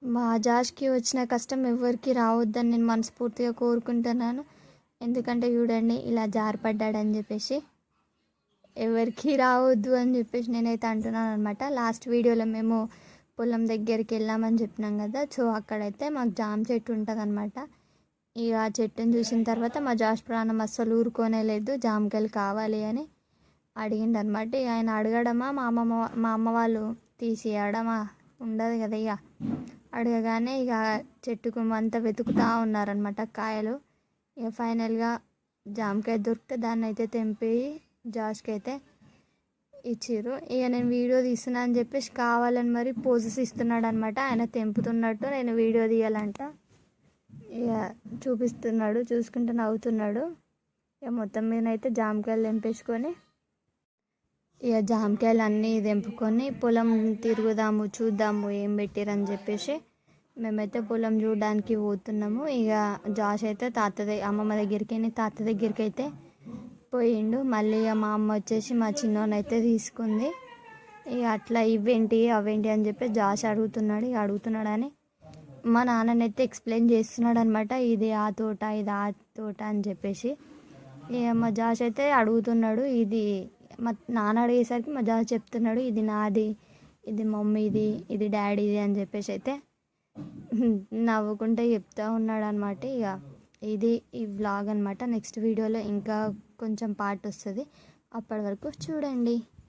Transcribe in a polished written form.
మా జాష్కి వచ్చిన కష్టం ఎవరికి రావద్దని నేను మనస్ఫూర్తిగా కోరుకుంటున్నాను. ఎందుకంటే చూడండి ఇలా జారిపడ్డాడని చెప్పేసి ఎవరికి రావద్దు అని చెప్పేసి నేనైతే అంటున్నాను అనమాట. లాస్ట్ వీడియోలో మేము పొలం దగ్గరికి వెళ్ళామని చెప్పినాం కదా, సో అక్కడైతే మాకు జామ చెట్టు ఉంటుంది అనమాట. ఇక ఆ చెట్టుని చూసిన తర్వాత మా జాష్ ప్రాణం అస్సలు ఊరుకోనే లేదు, జామకాయలు కావాలి అని అడిగిండు అనమాట. ఇక ఆయన అడగడమా మా అమ్మ వాళ్ళు తీసేయడమా ఉండదు కదా, ఇక అడగగానే ఇక చెట్టుకు అంతా వెతుకుతూ ఉన్నారనమాట కాయలు. ఇక ఫైనల్గా జామకాయ దొరికితే దాన్ని అయితే తెంపి జాష్కి అయితే ఇచ్చిర్రు. ఇక నేను వీడియో తీస్తున్నా అని చెప్పేసి కావాలని మరి పోజెస్ ఇస్తున్నాడు అనమాట. ఆయన తెంపుతున్నట్టు నేను వీడియో తీయాలంట. ఇక చూపిస్తున్నాడు, చూసుకుంటూ నవ్వుతున్నాడు. ఇక మొత్తం మీద అయితే జామకాయలు తెంపేసుకొని ఇక జామకాయలు అన్నీ తెంపుకొని పొలం తిరుగుదాము, చూద్దాము ఏం పెట్టిరని చెప్పేసి మేమైతే పొలం చూడడానికి పోతున్నాము. ఇక జాష్ అయితే అమ్మమ్మ దగ్గరికి తాత దగ్గరికి అయితే పోయిండు. మళ్ళీ ఇక మా అమ్మ వచ్చేసి మా చిన్నోనైతే తీసుకుంది. ఇక అట్లా ఇవేంటి అవేంటి అని చెప్పి జాష్ అడుగుతున్నాడు. ఇక అడుగుతున్నాడని మా నాన్ననైతే ఎక్స్ప్లెయిన్ చేస్తున్నాడు అనమాట. ఇది ఆ తోట, ఇది ఆ తోట అని చెప్పేసి. ఇక మా జాష్ అయితే అడుగుతున్నాడు. ఇది మా నాన్న అడిగేసరికి మా జాష్ చెప్తున్నాడు, ఇది నాది, ఇది మమ్మీది, ఇది డాడీది అని చెప్పేసి అయితే నవ్వుకుంటే చెప్తూ ఉన్నాడు అనమాట. ఇక ఇది ఈ వ్లాగ్ అనమాట. నెక్స్ట్ వీడియోలో ఇంకా కొంచెం పార్ట్ వస్తుంది, అప్పటి వరకు చూడండి.